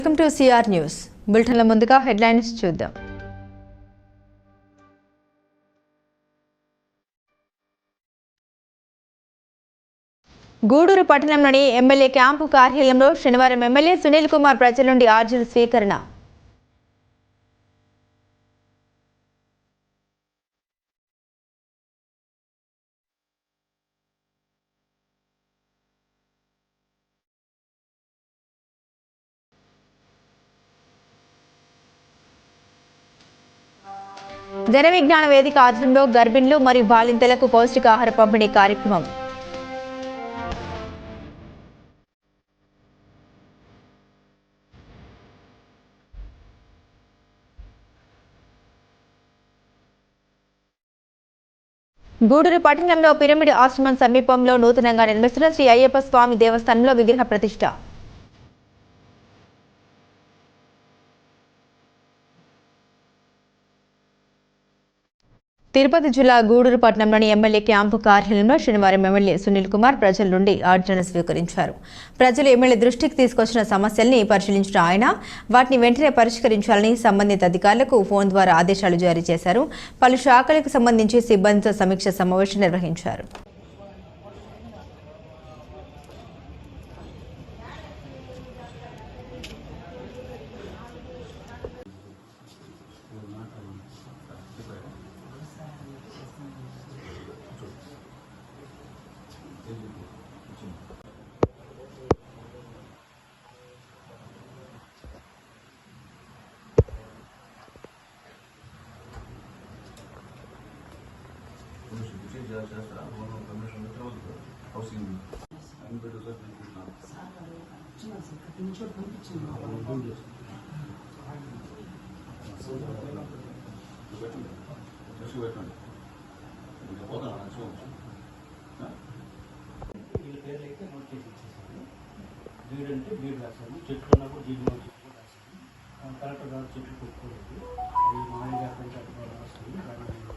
Welcome to CR news బులెటిన్ల ముందుగా headlines చూద్దాం. గూడూరు పట్టణంలోని ఎమ్మెల్యే క్యాంపు కార్యాలయంలో శనివారం ఎమ్మెల్యే సునీల్ కుమార్ ప్రజల నుండి ఆర్జీల స్వీకరణ. జన విజ్ఞాన వేదిక ఆధ్వర్యంలో గర్భిణులు మరియు బాలింతలకు పౌష్టికాహార పంపిణీ కార్యక్రమం. గూడూరు పట్టణంలో పిరమిడ్ ఆశ్రమం సమీపంలో నూతనంగా నిర్మిస్తున్న శ్రీ అయ్యప్ప స్వామి దేవస్థానంలో విగ్రహ ప్రతిష్ఠ. తిరుపతి జిల్లా గూడూరు పట్టణంలోని ఎమ్మెల్యే క్యాంపు కార్యాలయంలో శనివారం ఎమ్మెల్యే సునీల్ కుమార్ ప్రజల నుండి ఆర్జీలను స్వీకరించారు. ప్రజలు ఎమ్మెల్యే దృష్టికి తీసుకొచ్చిన సమస్యల్ని పరిశీలించిన ఆయన వాటిని వెంటనే పరిష్కరించాలని సంబంధిత అధికారులకు ఫోన్ ద్వారా ఆదేశాలు జారీ చేశారు. పలు శాఖలకు సంబంధించి సిబ్బందితో సమీక్ష సమావేశం నిర్వహించారు.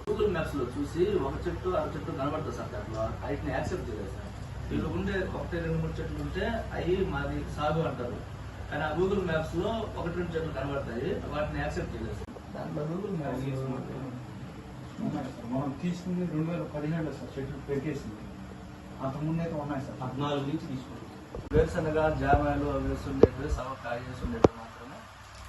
గూగుల్ మ్యాప్స్ లో చూసి ఒక చెట్టు ఆ చెట్టు కనబడుతుంది సార్. దాంట్లో వాటిని యాక్సెప్ట్ చేయలేదు సార్. వీళ్ళు ఉండే 1-2-3 చెట్లు ఉంటే అవి మాది సాగు అంటారు, కానీ ఆ గూగుల్ మ్యాప్స్ లో 1-2 చెట్లు కనబడతాయి, వాటిని యాక్సెప్ట్ చేయలేదు సార్. దాంట్లో గూగుల్ మ్యాప్స్ మనం తీసుకుంది 2017 సార్. చెట్లు పెట్టేసింది అంతకుముందు అయితే ఉన్నాయి సార్. 14 నుంచి తీసుకుంటాం. వేరుశనగ జామాయిలు అవి వేస్తుండేవి, సవకాయ వేస్తుండేవి మాత్రమే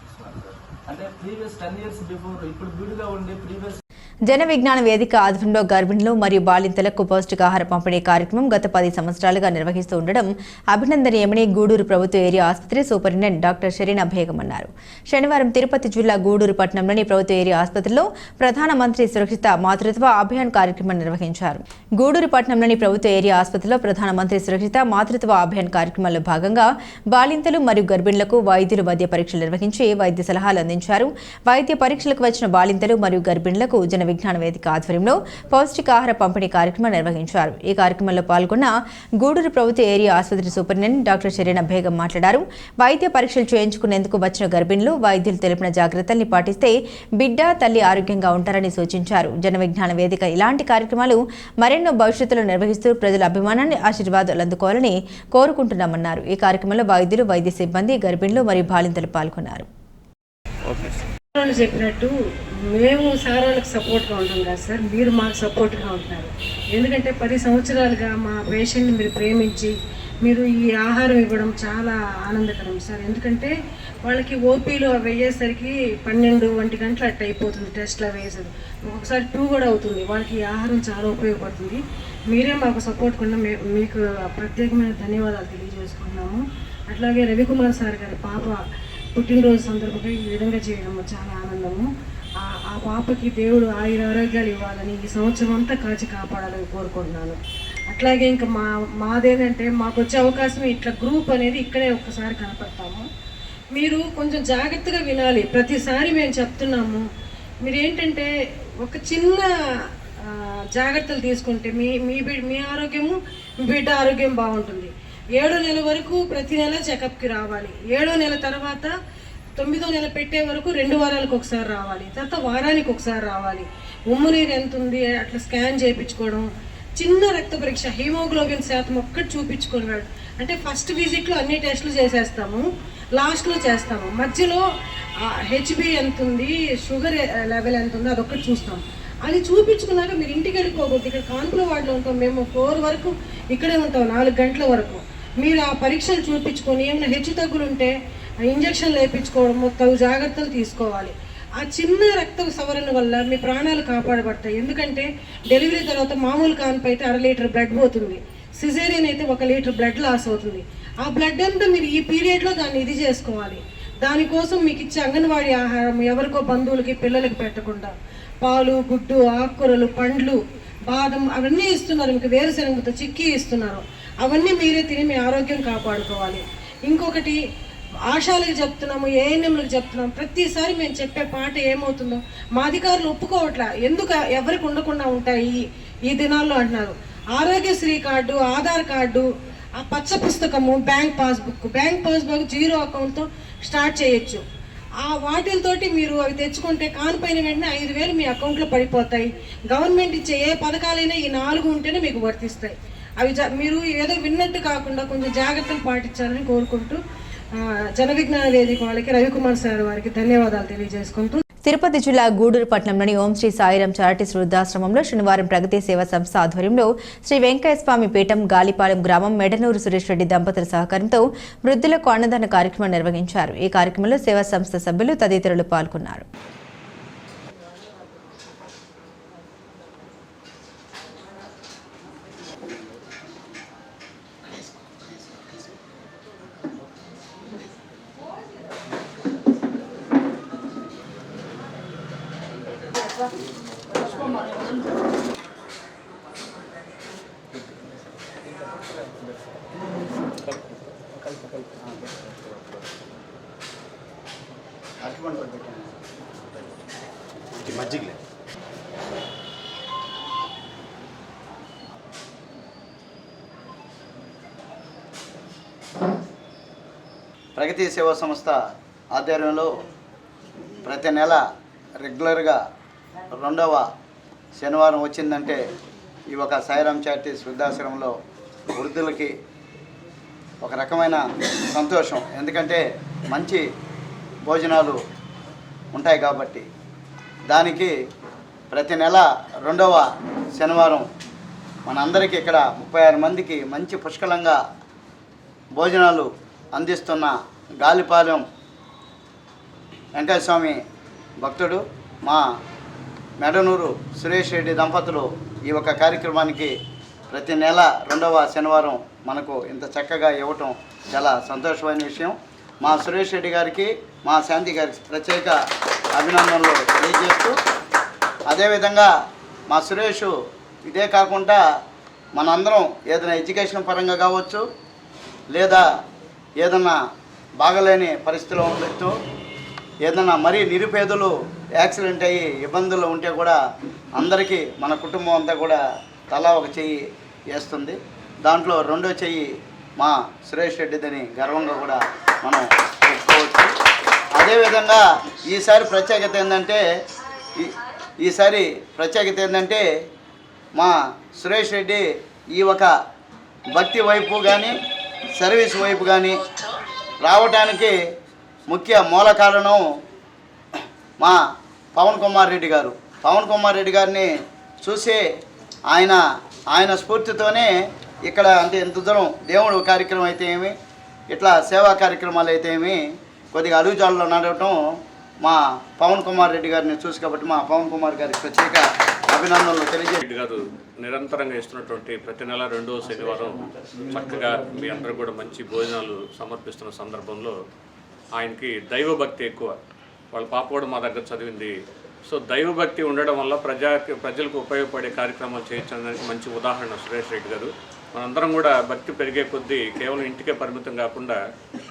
తీసుకున్నాను సార్. అంటే ప్రీవియస్ 10 years బిఫోర్ ఇప్పుడు విడిగా ఉండే ప్రీవియస్ జన విజ్ఞాన వేదిక ఆధ్వర్యంలో గర్భిణులు మరియు బాలింతలకు పౌష్టికాహార పంపిణీ కార్యక్రమం గత 10 సంవత్సరాలుగా నిర్వహిస్తూ ఉండడం అభినందనీయమని గూడూరు ప్రభుత్వ ఏరియా ఆసుపత్రి సూపరింటెండెంట్ డాక్టర్ షరీనా బేగం అన్నారు. శనివారం తిరుపతి జిల్లా గూడూరు పట్టణంలోని ప్రభుత్వ ఏరియా ఆసుపత్రిలో ప్రధానమంత్రి సురక్షిత మాతృత్వ అభియాన్ కార్యక్రమం నిర్వహించారు. గూడూరు పట్టణంలోని ప్రభుత్వ ఏరియా ఆసుపత్రిలో ప్రధానమంత్రి సురక్షిత మాతృత్వ అభియాన్ కార్యక్రమంలో భాగంగా బాలింతలు మరియు గర్భిణులకు వైద్యులు వైద్య పరీక్షలు నిర్వహించి వైద్య సలహాలు అందించారు. వైద్య పరీక్షలకు వచ్చిన బాలింతలు మరియు గర్భిణులకు జన విజ్ఞాన వేదిక ఆధ్వర్యంలో పౌష్టికాహార పంపిణీ కార్యక్రమం నిర్వహించారు. ఈ కార్యక్రమంలో పాల్గొన్న గూడూరు ప్రభుత్వ ఏరియా ఆసుపత్రి సూపరింటెండెంట్ డాక్టర్ షరీనా బేగం మాట్లాడారు. వైద్య పరీక్షలు చేయించుకునేందుకు వచ్చిన గర్భిణులు వైద్యులు తెలిపిన జాగ్రత్తల్ని పాటిస్తే బిడ్డ తల్లి ఆరోగ్యంగా ఉంటారని సూచించారు. జన విజ్ఞాన వేదిక ఇలాంటి కార్యక్రమాలు మరెన్నో భవిష్యత్తులో నిర్వహిస్తూ ప్రజల అభిమానాన్ని ఆశీర్వాదాలు అందుకోవాలని కోరుకుంటున్నామన్నారు. ఈ కార్యక్రమంలో వైద్యులు వైద్య సిబ్బంది గర్భిణులు మరియు బాలింతలు పాల్గొన్నారు. చెప్పినట్టు మేము సార్ వాళ్ళకి సపోర్ట్గా ఉంటాం కదా సార్, మీరు మాకు సపోర్ట్గా ఉంటున్నారు. ఎందుకంటే 10 సంవత్సరాలుగా మా పేషెంట్ని మీరు ప్రేమించి మీరు ఈ ఆహారం ఇవ్వడం చాలా ఆనందకరం సార్. ఎందుకంటే వాళ్ళకి ఓపీలు అవి అయ్యేసరికి 12-1 గంటలు అట్ట అయిపోతుంది, టెస్ట్లు అవి వేసేది ఒకసారి 2 కూడా అవుతుంది. వాళ్ళకి ఈ ఆహారం చాలా ఉపయోగపడుతుంది. మీరే మాకు సపోర్ట్ కూడా మీకు ప్రత్యేకమైన ధన్యవాదాలు తెలియజేసుకుంటున్నాము. అట్లాగే రవికుమార్ సార్ గారి పాప పుట్టినరోజు సందర్భంగా ఈ విధంగా చేయడం చాలా ఆనందము. ఆ పాపకి దేవుడు ఆరోగ్యాలు ఇవ్వాలని ఈ సంవత్సరం అంతా కాచి కాపాడాలని కోరుకుంటున్నాను. అట్లాగే ఇంకా మాదేంటంటే మాకు వచ్చే అవకాశం ఇట్లా గ్రూప్ అనేది ఇక్కడే ఒక్కసారి కనపడతాము. మీరు కొంచెం జాగ్రత్తగా వినాలి. ప్రతిసారి మేము చెప్తున్నాము, మీరు ఏంటంటే ఒక చిన్న జాగ్రత్తలు తీసుకుంటే మీ ఆరోగ్యము మీ బిడ్డ ఆరోగ్యం బాగుంటుంది. 7వ నెల వరకు ప్రతి నెల చెకప్కి రావాలి. 7వ నెల తర్వాత 9వ నెల పెట్టే వరకు 2 వారాలకు ఒకసారి రావాలి. తర్వాత వారానికి ఒకసారి రావాలి. ఉమ్ము నీరు ఎంత ఉంది అట్లా స్కాన్ చేయించుకోవడం. చిన్న రక్త పరీక్ష హీమోగ్లోబిన్ శాతం ఒక్కటి చూపించుకున్నాడు అంటే ఫస్ట్ విజిట్లో అన్ని టెస్టులు చేసేస్తాము. లాస్ట్లో చేస్తాము. మధ్యలో హెచ్బి ఎంత ఉంది, షుగర్ లెవెల్ ఎంత ఉంది అదొక్కటి చూస్తాం. అది చూపించుకున్నాక మీరు ఇంటికి వెళ్ళిపోకూడదు. ఇక్కడ కాన్పుల వార్డులో ఉంటాం మేము, 4 వరకు ఇక్కడే ఉంటాం, 4 గంటల వరకు. మీరు ఆ పరీక్షలు చూపించుకొని ఏమైనా హెచ్చు తగ్గులు ఉంటే ఇంజక్షన్లు వేయించుకోవడం, తగు జాగ్రత్తలు తీసుకోవాలి. ఆ చిన్న రక్త సవరణ వల్ల మీ ప్రాణాలు కాపాడబడతాయి. ఎందుకంటే డెలివరీ తర్వాత మామూలు కాన్పు అయితే 1/2 లీటర్ బ్లడ్ పోతుంది, సిజేరియన్ అయితే 1 లీటర్ బ్లడ్ లాస్ అవుతుంది. ఆ బ్లడ్ అంతా మీరు ఈ పీరియడ్లో దాన్ని ఇది చేసుకోవాలి. దానికోసం మీకు ఇచ్చే అంగన్వాడీ ఆహారం ఎవరికో బంధువులకి పిల్లలకి పెట్టకుండా పాలు, గుడ్డు, ఆకుకూరలు, పండ్లు, బాదం అవన్నీ ఇస్తున్నారు. మీకు వేరుశనగతో చిక్కీ ఇస్తున్నారు. అవన్నీ మీరే తిని మీ ఆరోగ్యం కాపాడుకోవాలి. ఇంకొకటి ఆశాలకు చెప్తున్నాము, ఏఎన్ఎంలకు చెప్తున్నాము, ప్రతిసారి మేము చెప్పే పాట ఏమవుతుందో మా అధికారులు ఒప్పుకోవట్లా. ఎందుకు ఎవరికి ఉండకుండా ఉంటాయి ఈ దినాల్లో అంటున్నారు. ఆరోగ్యశ్రీ కార్డు, ఆధార్ కార్డు, ఆ పచ్చ పుస్తకము, బ్యాంక్ పాస్బుక్ 0 అకౌంట్తో స్టార్ట్ చేయొచ్చు. ఆ వాటితోటి మీరు అవి తెచ్చుకుంటే కానిపోయిన వెంటనే 5,000 మీ అకౌంట్లో పడిపోతాయి. గవర్నమెంట్ ఇచ్చే ఏ పథకాలైనా ఈ 4 ఉంటేనే మీకు వర్తిస్తాయి. అవి మీరు ఏదో విన్నట్టు కాకుండా కొంచెం జాగ్రత్తలు పాటించాలని కోరుకుంటూ జన విజ్ఞాన వేదిక వాళ్ళకి, రవికుమార్ సార్ వారికి ధన్యవాదాలు తెలియజేసుకుంటూ, తిరుపతి జిల్లా గూడూరు పట్టణంలోని ఓం శ్రీ సాయిరాం చారిటీస్ వృద్ధాశ్రమంలో శనివారం ప్రగతి సేవా సంస్థ ఆధ్వర్యంలో శ్రీ వెంకయ్య స్వామి పీఠం గాలిపాలెం గ్రామం మెడనూరు సురేష్ రెడ్డి దంపతుల సహకారంతో వృద్ధులకు అన్నదాన కార్యక్రమం నిర్వహించారు. ఈ కార్యక్రమంలో సేవా సంస్థ సభ్యులు తదితరులు పాల్గొన్నారు. ప్రగతి సేవా సంస్థ ఆధ్వర్యంలో ప్రతి నెల రెగ్యులర్గా 2వ శనివారం వచ్చిందంటే ఈ ఒక సాయిరాం చారిటీస్ వృద్ధాశ్రమంలో వృద్ధులకి ఒక రకమైన సంతోషం. ఎందుకంటే మంచి భోజనాలు ఉంటాయి కాబట్టి దానికి ప్రతి నెల 2వ శనివారం మనందరికీ ఇక్కడ 36 మందికి మంచి పుష్కలంగా భోజనాలు అందిస్తున్న గాలిపాలెం వెంకటస్వామి భక్తుడు మా మెడనూరు సురేష్ రెడ్డి దంపతులు ఈ ఒక కార్యక్రమానికి ప్రతి నెల 2వ శనివారం మనకు ఇంత చక్కగా ఇవ్వటం చాలా సంతోషమైన విషయం. మా సురేష్ రెడ్డి గారికి, మా శాంతి గారికి ప్రత్యేక అభినందనలు తెలియజేస్తూ, అదేవిధంగా మా సురేష్ ఇదే కాకుండా మనందరం ఏదైనా ఎడ్యుకేషన్ పరంగా కావచ్చు, లేదా ఏదన్నా బాగలేని పరిస్థితిలో ఉండొచ్చు, ఏదన్నా మరీ నిరుపేదలు యాక్సిడెంట్ అయ్యి ఇబ్బందులు ఉంటే కూడా అందరికీ మన కుటుంబం అంతా కూడా తలా ఒక చెయ్యి వేస్తుంది. దాంట్లో 2వ చెయ్యి మా సురేష్ రెడ్డిదని గర్వంగా కూడా మనం చెప్పుకోవచ్చు. అదేవిధంగా ఈసారి ప్రత్యేకత ఏంటంటే మా సురేష్ రెడ్డి ఈ ఒక భక్తి వైపు కానీ సర్వీస్ వైపు కానీ రావడానికి ముఖ్య మూల కారణం మా పవన్ కుమార్ రెడ్డి గారు. పవన్ కుమార్ రెడ్డి గారిని చూసి ఆయన స్ఫూర్తితోనే ఇక్కడ అంటే ఇంత దూరం దేవుడు కార్యక్రమం అయితే ఏమి, ఇట్లా సేవా కార్యక్రమాలు అయితే ఏమి కొద్దిగా అడుగుజాడలో నడవటం మా పవన్ కుమార్ రెడ్డి గారిని చూసి కాబట్టి మా పవన్ కుమార్ గారికి ప్రత్యేక అభినందనలు తెలియజేయండి. గారు నిరంతరంగా ఇస్తున్నటువంటి ప్రతి నెల 2వ శనివారం చక్కగా మీ అందరూ కూడా మంచి భోజనాలు సమర్పిస్తున్న సందర్భంలో ఆయనకి దైవభక్తి ఎక్కువ. వాళ్ళ పాప కూడా మా దగ్గర చదివింది. సో దైవభక్తి ఉండడం వల్ల ప్రజలకు ఉపయోగపడే కార్యక్రమాలు చేయడానికి మంచి ఉదాహరణ సురేష్ రెడ్డి గారు. మనందరం కూడా భక్తి పెరిగే కొద్దీ కేవలం ఇంటికే పరిమితం కాకుండా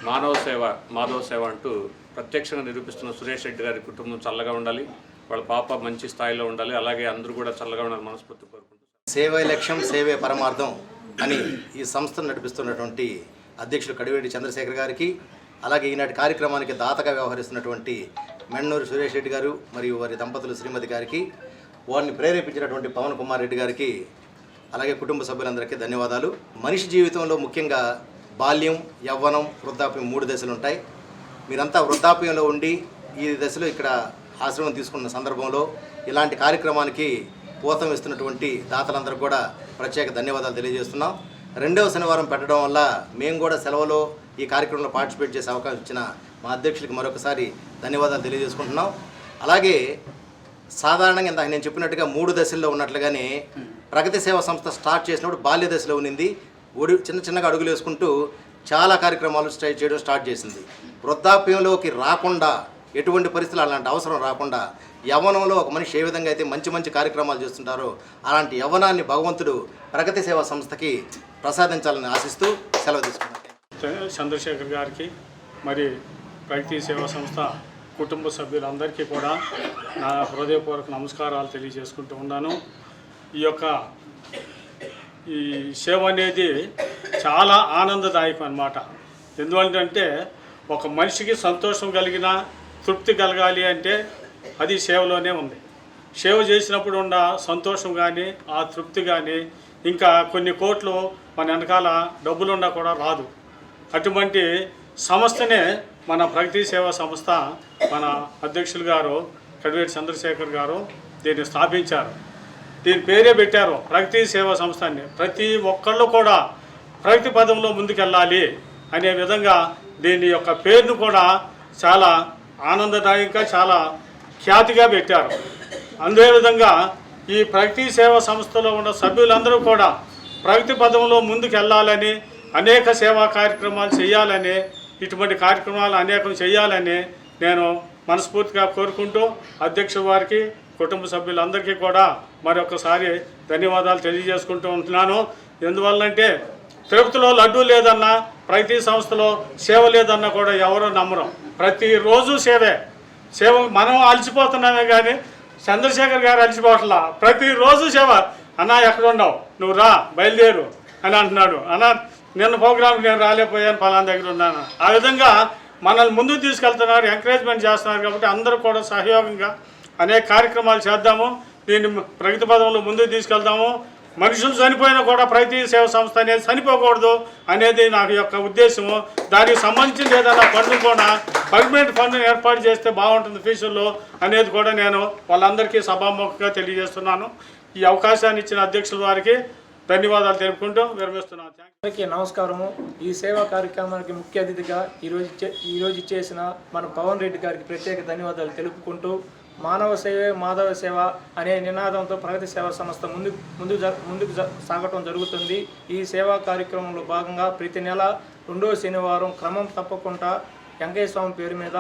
మాధవ సేవ అంటూ ప్రత్యక్షంగా నిరూపిస్తున్న సురేష్ రెడ్డి గారి కుటుంబం చల్లగా ఉండాలి, వాళ్ళ పాప మంచి స్థాయిలో ఉండాలి, అలాగే అందరూ కూడా చల్లగా ఉండాలి మనస్ఫూర్తి కోరుకుంటున్నాను. సేవే లక్ష్యం, సేవే పరమార్థం అని ఈ సంస్థను నడిపిస్తున్నటువంటి అధ్యక్షులు కడివేటి చంద్రశేఖర్ గారికి, అలాగే ఈనాటి కార్యక్రమానికి దాతగా వ్యవహరిస్తున్నటువంటి మెడనూరు సురేష్ రెడ్డి గారు మరియు వారి దంపతులు శ్రీమతి గారికి, వారిని ప్రేరేపించినటువంటి పవన్ కుమార్ రెడ్డి గారికి, అలాగే కుటుంబ సభ్యులందరికీ ధన్యవాదాలు. మనిషి జీవితంలో ముఖ్యంగా బాల్యం, యవ్వనం, వృద్ధాప్యం 3 దశలు ఉంటాయి. మీరంతా వృద్ధాప్యంలో ఉండి ఈ దశలో ఇక్కడ ఆశ్రమం తీసుకున్న సందర్భంలో ఇలాంటి కార్యక్రమానికి పూతం ఇస్తున్నటువంటి దాతలందరూ కూడా ప్రత్యేక ధన్యవాదాలు తెలియజేస్తున్నాం. 2వ శనివారం పెట్టడం వల్ల మేము కూడా సెలవులో ఈ కార్యక్రమంలో పార్టిసిపేట్ చేసే అవకాశం ఇచ్చిన మా అధ్యక్షులకి మరొకసారి ధన్యవాదాలు తెలియజేసుకుంటున్నాం. అలాగే సాధారణంగా ఇందాక నేను చెప్పినట్టుగా 3 దశల్లో ఉన్నట్లుగానే ప్రగతి సేవా సంస్థ స్టార్ట్ చేసినప్పుడు బాల్య దశలో ఉన్నింది. చిన్నగా అడుగులు వేసుకుంటూ చాలా కార్యక్రమాలు చేయడం స్టార్ట్ చేసింది. వృద్ధాప్యంలోకి రాకుండా ఎటువంటి పరిస్థితులు అలాంటి అవసరం రాకుండా యవ్వనంలో ఒక మనిషి ఏ విధంగా అయితే మంచి కార్యక్రమాలు చేస్తుంటారో అలాంటి యవ్వనాన్ని భగవంతుడు ప్రగతి సేవా సంస్థకి ప్రసాదించాలని ఆశిస్తూ సెలవు తీసుకున్నాను. చంద్రశేఖర్ గారికి మరి ప్రగతి సేవా సంస్థ కుటుంబ సభ్యులందరికీ కూడా నా హృదయపూర్వక నమస్కారాలు తెలియజేసుకుంటూ ఉన్నాను. ఈ సేవ అనేది చాలా ఆనందదాయకం అన్నమాట. ఎందుకంటే ఒక మనిషికి సంతోషం కలిగిన తృప్తి కలగాలి అంటే అది సేవలోనే ఉంది. సేవ చేసినప్పుడు ఉన్న సంతోషం కానీ ఆ తృప్తి కానీ ఇంకా కొన్ని కోట్లు మన వెనకాల డబ్బులున్నా కూడా రాదు. అటువంటి సంస్థనే మన ప్రగతి సేవా సంస్థ మన అధ్యక్షులు గారు కడివేటి చంద్రశేఖర్ గారు దీన్ని స్థాపించారు. దీని పేరే పెట్టారు ప్రగతి సేవా సంస్థ అని. ప్రతి ఒక్కళ్ళు కూడా ప్రగతి పదంలో ముందుకెళ్ళాలి అనే విధంగా దీని యొక్క పేరును కూడా చాలా ఆనందదాయకంగా చాలా ఖ్యాతిగా పెట్టారు. అదేవిధంగా ఈ ప్రగతి సేవా సంస్థలో ఉన్న సభ్యులందరూ కూడా ప్రగతి పదంలో ముందుకెళ్ళాలని అనేక సేవా కార్యక్రమాలు చేయాలని ఇటువంటి కార్యక్రమాలు అనేకం చేయాలని నేను మనస్ఫూర్తిగా కోరుకుంటూ అధ్యక్షుల వారికి కుటుంబ సభ్యులందరికీ కూడా మరొకసారి ధన్యవాదాలు తెలియజేసుకుంటూ ఉంటున్నాను. ఎందువల్లంటే తిరుపతిలో లడ్డూ లేదన్నా ప్రగతి సంస్థలో సేవ లేదన్నా కూడా ఎవరో నమ్మరు. ప్రతిరోజు సేవ మనం అలసిపోతున్నామే కానీ చంద్రశేఖర్ గారు అలసిపోవట్లా. ప్రతిరోజు సేవ. అన్నా ఎక్కడ ఉన్నావు, నువ్వు రా బయలుదేరు అని అంటున్నాడు. అన్నా నిన్న ప్రోగ్రాంకి నేను రాలేకపోయాను, ఫలానా దగ్గర ఉన్నాను. ఆ విధంగా మనల్ని ముందుకు తీసుకెళ్తున్నారు, ఎంకరేజ్మెంట్ చేస్తున్నారు. కాబట్టి అందరూ కూడా సహయోగంగా అనేక కార్యక్రమాలు చేద్దాము, దీన్ని ప్రగతి పదంలో ముందుకు తీసుకెళ్దాము. మనుషులు చనిపోయినా కూడా ప్రగతి సేవా సంస్థ అనేది చనిపోకూడదు అనేది నాకు యొక్క ఉద్దేశము. దానికి సంబంధించిన ఏదైనా ఫండ్లు కూడా పర్మనెంట్ ఫండ్ని ఏర్పాటు చేస్తే బాగుంటుంది ఫ్యూచర్లో అనేది కూడా నేను వాళ్ళందరికీ సభాముఖంగా తెలియజేస్తున్నాను. ఈ అవకాశాన్ని ఇచ్చిన అధ్యక్షుల వారికి ధన్యవాదాలు తెలుపుకుంటూ విరమిస్తున్నాను. అందరికీ నమస్కారము. ఈ సేవా కార్యక్రమానికి ముఖ్య అతిథిగా ఈరోజు చేసిన మన పవన్ రెడ్డి గారికి ప్రత్యేక ధన్యవాదాలు తెలుపుకుంటూ మానవ సేవే మాధవ సేవ అనే నినాదంతో ప్రగతి సేవా సంస్థ ముందుకు సాగటం జరుగుతుంది. ఈ సేవా కార్యక్రమంలో భాగంగా ప్రతి నెల 2వ శనివారం క్రమం తప్పకుండా వెంకయ్య స్వామి పేరు మీద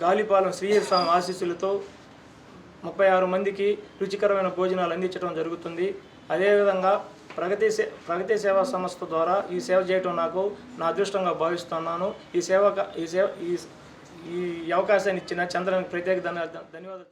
గాలిపాలెం శ్రీహరి స్వామి ఆశీస్సులతో 36 మందికి రుచికరమైన భోజనాలు అందించడం జరుగుతుంది. అదేవిధంగా ప్రగతి సేవా సంస్థ ద్వారా ఈ సేవ చేయటం నాకు నా అదృష్టంగా భావిస్తున్నాను. ఈ అవకాశాన్ని ఇచ్చిన చంద్రానికి ప్రత్యేక ధన్యవాదాలు.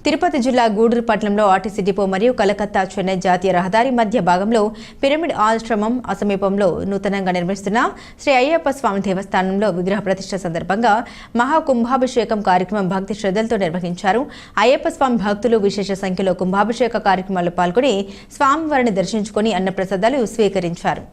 తిరుపతి జిల్లా గూడూరు పట్టణంలో ఆర్టీసీ డిపో మరియు కలకత్తా చెన్నై జాతీయ రహదారి మధ్య భాగంలో పిరమిడ్ ఆశ్రమం సమీపంలో నూతనంగా నిర్మిస్తున్న శ్రీ అయ్యప్ప స్వామి దేవస్థానంలో విగ్రహ ప్రతిష్ఠ సందర్భంగా మహాకుంభాభిషేకం కార్యక్రమం భక్తి శ్రద్ధలతో నిర్వహించారు. అయ్యప్ప స్వామి భక్తులు విశేష సంఖ్యలో కుంభాభిషేక కార్యక్రమాల్లో పాల్గొని స్వామివారిని దర్శించుకుని అన్నప్రసాదాలు స్వీకరించారు.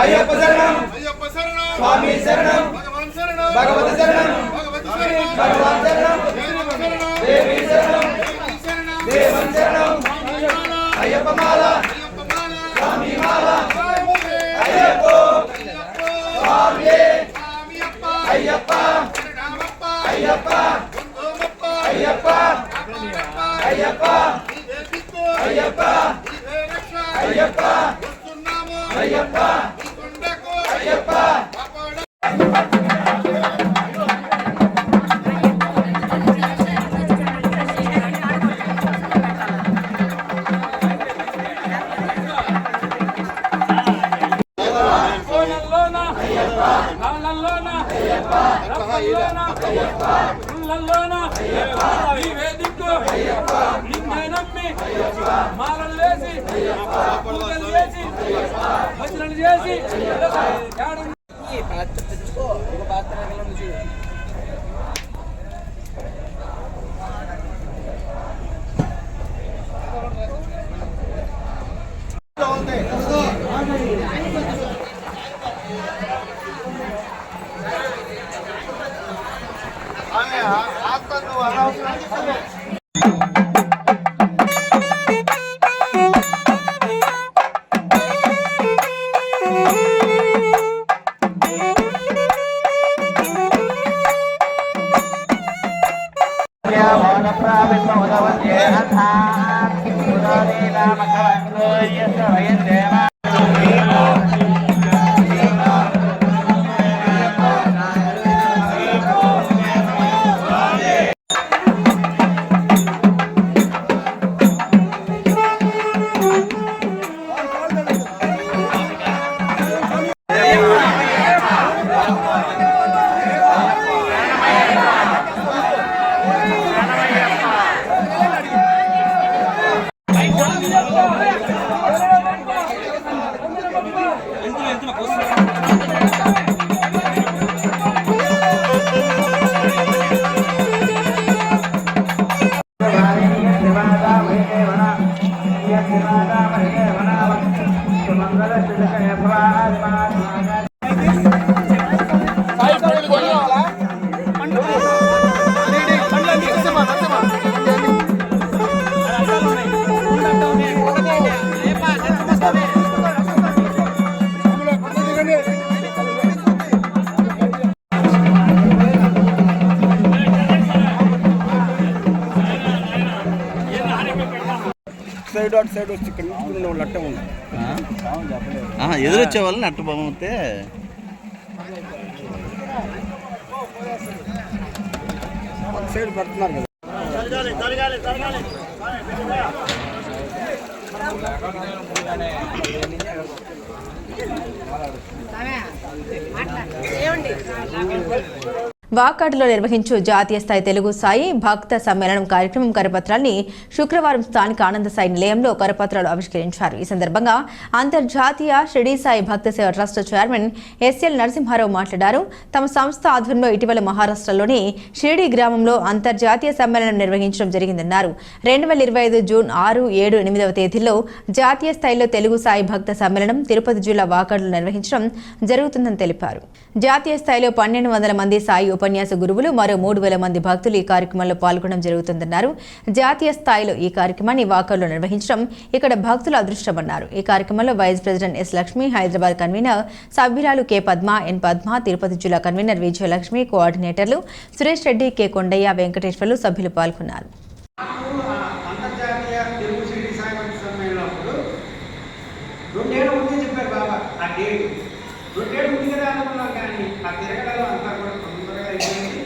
అయ్యప్ప శరణం అయ్యప్ప శరణం స్వామి శరణం భగవాన్ శరణం భగవతి శరణం భగవతి శరణం భగవాన్ శరణం దేవి శరణం దేవి శరణం అయ్యప్ప మాల స్వామి మాల అయ్యప్ప స్వామి అయ్యప్ప అయ్యప్ప అయ్యప్ప అయ్యప్ప అయ్యప్ప అయ్యప్ప అయ్యప్ప అయ్యప్ప అయ్యప్ప భజనలు చేసి సైడ్ వచ్చి ఇక్కడ వాళ్ళు అట్టే ఉంది ఎదురొచ్చే వాళ్ళని అట్టు బాగుంటే సైడ్ పడుతున్నారు కదా. వాకాడులో నిర్వహించు జాతీయ స్థాయి తెలుగు సాయి భక్త సమ్మేళనం కార్యక్రమం కరపత్రాన్ని శుక్రవారం స్థానిక ఆనంద సాయి నిలయంలో కరపత్రాలు ఆవిష్కరించారు. ఈ సందర్భంగా అంతర్జాతీయ షిరిడీ సాయి భక్త సేవ ట్రస్ట్ చైర్మన్ ఎస్ఎల్ నరసింహారావు మాట్లాడారు. తమ సంస్థ ఆధ్వర్యంలో ఇటీవల మహారాష్ట్రలోని షిరిడీ గ్రామంలో అంతర్జాతీయ సమ్మేళనం నిర్వహించడం జరిగిందన్నారు. 2025 జూన్ 6, 7, 8వ తేదీల్లో జాతీయ స్థాయిలో తెలుగు సాయి భక్త సమ్మేళనం తిరుపతి జిల్లా వాకాడులో నిర్వహించడం జరుగుతుందని తెలిపారు. జాతీయ స్థాయిలో 1200 మంది సాయి ఉపన్యాస గురువులు, మరో 3000 మంది భక్తులు ఈ కార్యక్రమంలో పాల్గొనడం జరుగుతుందన్నారు. జాతీయ స్థాయిలో ఈ కార్యక్రమాన్ని వాకాడులో నిర్వహించడం ఇక్కడ భక్తుల అదృష్టమన్నారు. ఈ కార్యక్రమంలో vice president S Lakshmi, Hyderabad convener సభ్యురాలు కె పద్మ, ఎన్ పద్మ, తిరుపతి జిల్లా కన్వీనర్ విజయలక్ష్మి, కోఆర్డినేటర్లు సురేష్ రెడ్డి, కె కొండయ్య, వెంకటేశ్వర్లు సభ్యులు పాల్గొన్నారు. అంతర్జాతీయ తెలుగు షిరిడీ సాయి భక్త సమ్మేళనప్పుడు 2 ఏళ్ల ముందే చెప్పారు బాబా ఆ డేట్. 2 ఏళ్ళు ముందు కదా అనుకున్నాం, కానీ ఆ తిరగడం అంతా కూడా తొందరగా అయిపోయింది.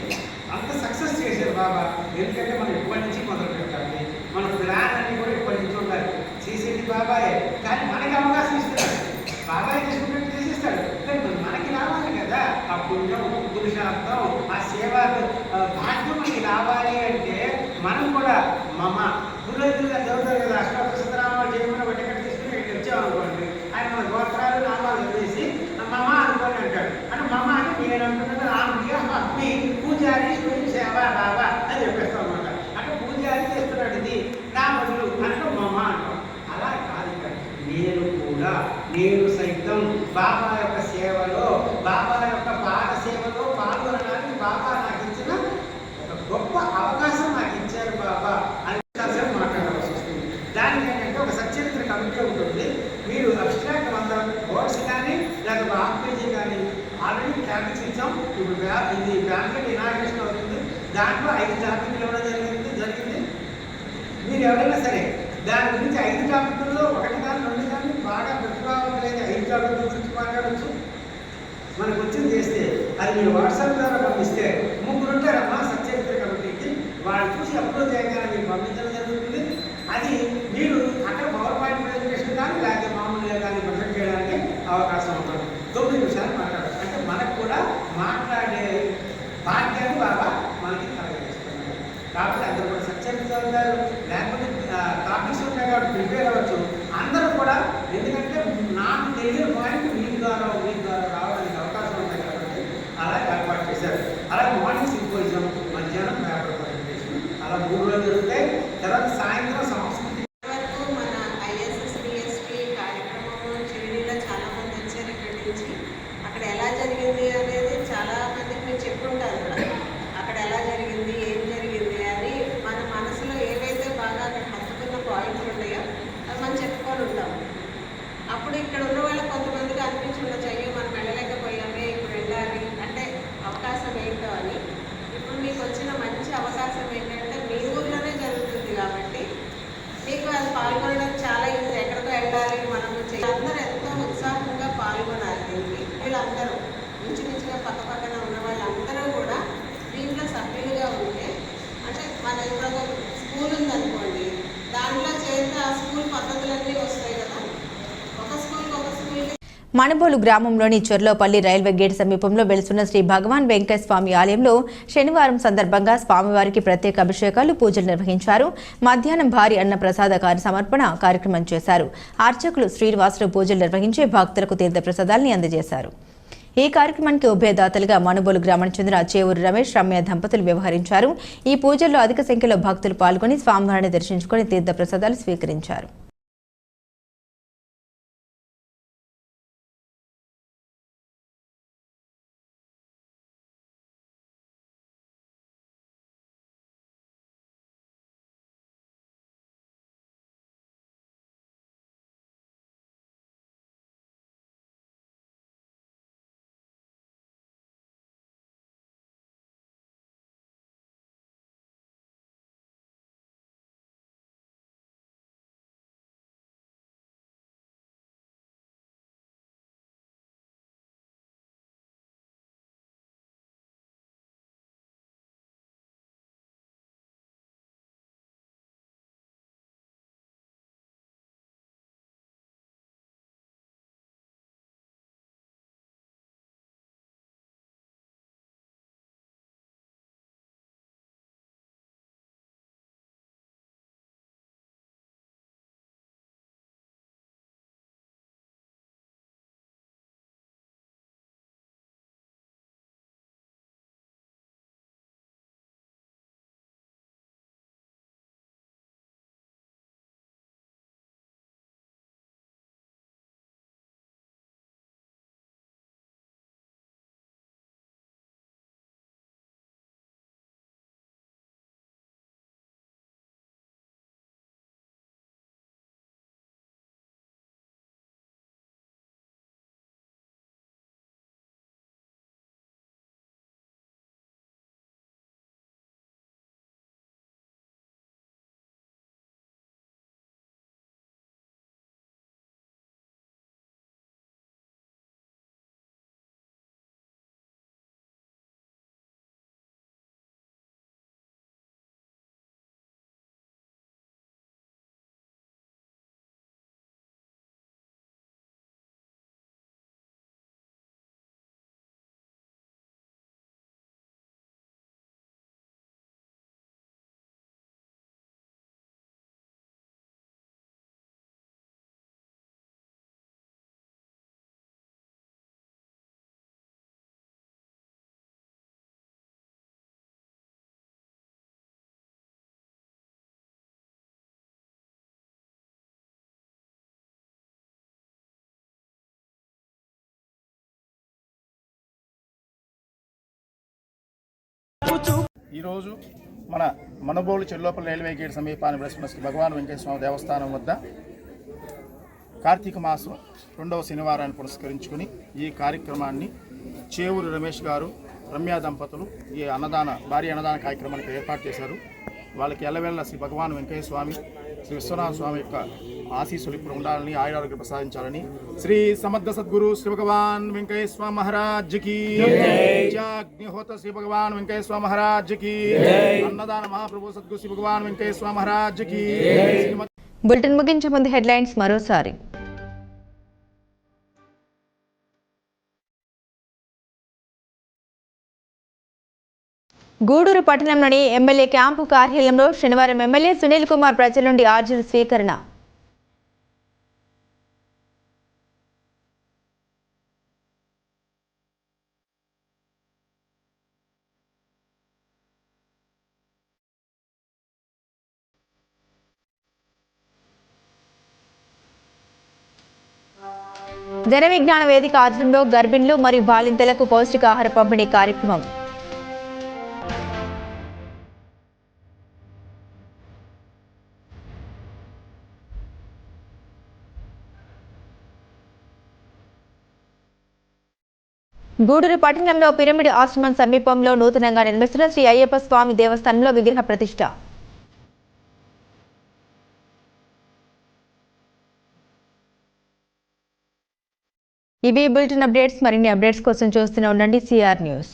అంత సక్సెస్ చేశారు బాబా. ఎందుకంటే మనం ఇప్పటి నుంచి మొదలు పెట్టాలి, మన ప్లాన్ అన్ని కూడా ఇప్పటి నుంచి ఉండాలి. చేసేది బాబాయే, కానీ మనకి అవకాశం ఇస్తున్నాడు. బాబాయ్ చేసుకుంటే చేసేస్తాడు, కానీ మనకి రావాలి కదా. ఆ పుణ్యం, పురుషార్థం, ఆ సేవ భాగ్యం మనకి రావాలి అంటే మనం కూడా మమ్మ పురోహితులుగా చదువుతారు కదా, అష్టాదశ శతనామాలు చేయకుండా వెంటనే తీసుకుని ఇక్కడ వచ్చామనుకోండి, ఆయన మన గోత్రాలు నామాలు చదివేసి మమ్మ అనుకోని అంటాడు. అంటే మమ్మ అంటే నేను అంటున్నది ఆమె అగ్ని పూజారి స్వయం సేవ బాబా అని చెప్పేస్తాం అనమాట. అంటే పూజారి చేస్తున్నాడు, ఇది నా బదులు అంటే మమ్మ అంటాం. అలా కాదు ఇక్కడ. నేను సైతం బాబా యొక్క సేవలో, బాబా యొక్క పాద సేవలో పాల్గొనడానికి బాబా నాకు ఇచ్చిన ఒక గొప్ప అవకాశం నాకు ఇచ్చారు బాబా అని కాసేపు మాట్లాడవలసి వస్తుంది. దానికి ఏంటంటే ఒక సచరిత్ర కమిటీ ఉంటుంది. మీరు అబ్స్ట్రాక్ట్ 100 వర్డ్స్ కానీ లేకపోతే హాఫ్ పేజీ కానీ ఆల్రెడీ టాపిక్స్ ఇచ్చాం. ఇప్పుడు ఇది బ్యాంకెట్ ఇనాగ్రేషన్ అవుతుంది, దాంట్లో 5 టాపిక్లు ఇవ్వడం జరిగింది. మీరు ఎవరైనా సరే దాని గురించి 5 టాపిక్ల్లో 1 కానీ 2 కానీ బాగా ప్రతిభావం లేని 5 టాపిక్ల గురించి మాట్లాడవచ్చు. మనకు వచ్చింది చేస్తే అది మీరు వాట్సాప్ ద్వారా పంపిస్తే 3 ఉంటారమ్మా సచరిత్ర కమిటీకి, వాళ్ళు చూసి అప్లోడ్ చేయగానే మీకు పంపించడం జరుగుతుంది. అది మీరు అక్కడ పవర్ పాయింట్ ప్రెజెంటేషన్ కానీ లేకపోతే మామూలుగా కానీ ప్రజెంట్ చేయడానికి అవకాశం ఉంటుంది. 9 నిమిషాలు మాట్లాడచ్చు. అంటే మనకు కూడా మాట్లాడే భాగ్యాన్ని బాబా మనకి కలగజేస్తున్నారు. కాబట్టి అందరూ కూడా సచరిత్ర ఉంటారు, లేకపోతే టాపిక్స్ ఉంటాయి కాబట్టి ప్రిపేర్ అవ్వచ్చు. అందరూ కూడా తెలియని పాయింట్ మీ ద్వారా రావడానికి అవకాశం ఉంది కాబట్టి అలా ఏర్పాటు చేశారు. అలాగే మార్నింగ్ సింపోజియం, మధ్యాహ్నం పేపర్ ప్రజెంటేషన్, అలా 3 రోజులు జరుగుతాయి. తర్వాత సాయంత్రం సంస్కృతి మన ఐఎస్ఎస్ డిఎస్పీ కార్యక్రమం షిరిడీలో చాలా మంది వచ్చారు ఇక్కడి నుంచి. అక్కడ ఎలా జరిగింది అనేది చాలా మందికి మీరు చెప్పుంటారు కూడా. అక్కడ ఎలా జరిగింది, ఏం జరిగింది అని మన మనసులో ఏవైతే బాగా అక్కడ హత్తుకున్న పాయింట్లు ఉన్నాయో అది మనం చెప్పుకొని ఉంటాము. అప్పుడు ఇక్కడ ఉన్న వాళ్ళకి కొంతమందికి అనిపించుండొచ్చు, అయ్యో మనం వెళ్ళలేకపోయామే, ఇప్పుడు వెళ్ళాలి అంటే అవకాశం ఏంటో అని. ఇప్పుడు మీకు వచ్చిన మంచి అవకాశం ఏంటంటే మీ ఊర్లోనే జరుగుతుంది కాబట్టి మీకు అది పాల్గొనడం చాలా ఈజీ. ఎక్కడికో వెళ్ళాలి మనము అందరూ ఎంతో ఉత్సాహంగా పాల్గొనాలి దీనికి. వీళ్ళందరూ ఇంచుమించుగా పక్కన ఉన్న వాళ్ళందరూ కూడా దీంట్లో సభ్యులుగా ఉంటే, అంటే మన ఇప్పుడు ఒక స్కూల్ ఉందనుకోండి, దాంట్లో చేరితే ఆ స్కూల్ పద్ధతులన్నీ వస్తాయి కదా. ఒక స్కూల్కి ఒక స్కూల్కి మణబోలు గ్రామంలోని చొర్లోపల్లి రైల్వే గేట్ సమీపంలో వెలుసున్న శ్రీ భగవాన్ వెంకయ్య స్వామి ఆలయంలో శనివారం సందర్భంగా స్వామివారికి ప్రత్యేక అభిషేకాలు, పూజలు నిర్వహించారు. మధ్యాహ్నం భారీ అన్న ప్రసాద సమర్పణ కార్యక్రమం చేశారు. అర్చకులు శ్రీనివాసులు పూజలు నిర్వహించి భక్తులకు తీర్థ ప్రసాదాల్ని అందజేశారు. ఈ కార్యక్రమానికి ఉభయదాతలుగా మణబోలు గ్రామానికి చెందిన చేవూరు రమేష్, రమ్య దంపతులు వ్యవహరించారు. ఈ పూజల్లో అధిక సంఖ్యలో భక్తులు పాల్గొని స్వామివారిని దర్శించుకుని తీర్థ ప్రసాదాలు స్వీకరించారు. ఈరోజు మన మణబోలు చెల్లోపల్లి రైల్వే గేట్ సమీపాన్ని వెలుసుకున్న శ్రీ భగవాన్ వెంకయ్య స్వామి దేవస్థానం వద్ద కార్తీక మాసం 2వ శనివారాన్ని పురస్కరించుకుని ఈ కార్యక్రమాన్ని చేవూరు రమేష్ గారు, రమ్య దంపతులు ఈ భారీ అన్నదాన కార్యక్రమానికి ఏర్పాటు చేశారు. వాళ్ళకి ఎల్లవేళ శ్రీ భగవాన్ వెంకయ్య స్వామి, శ్రీ విశ్వనాథ స్వామి యొక్క ఆశీస్సులు ఇప్పుడు ఉండాలని, ఆయురారోగ్యం ప్రసాదించాలని శ్రీ సమర్థ సద్గురు శ్రీ భగవాన్ వెంకయ్య స్వామి మహారాజ్ కి అగ్నిహోత్ర శ్రీ భగవాన్ వెంకయ్య స్వామి మహారాజ్ కి అన్నదాన మహాప్రభు సద్గురు శ్రీ భగవాన్ వెంకయ్య స్వామి మహారాజ్ కి. బులెటిన్ ముగించే ముందు హెడ్లైన్స్ మరోసారి. గూడూరు పట్టణంలోని ఎమ్మెల్యే క్యాంపు కార్యాలయంలో శనివారం ఎమ్మెల్యే సునీల్ కుమార్ ప్రజల నుండి ఆర్జీల స్వీకరణ. జన విజ్ఞాన వేదిక ఆధ్వర్యంలో గర్భిణులు మరియు బాలింతలకు పౌష్టికాహార పంపిణీ కార్యక్రమం. గూడూరు పట్టణంలో పిరమిడ్ ఆశ్రమం సమీపంలో నూతనంగా నిర్మిస్తున్న శ్రీ అయ్యప్ప స్వామి దేవస్థానంలో విగ్రహ ప్రతిష్ఠ. ఇవి బులెటిన్ అప్డేట్స్. మరిన్ని అప్డేట్స్ కోసం చూస్తూనే ఉండండి సిఆర్ న్యూస్.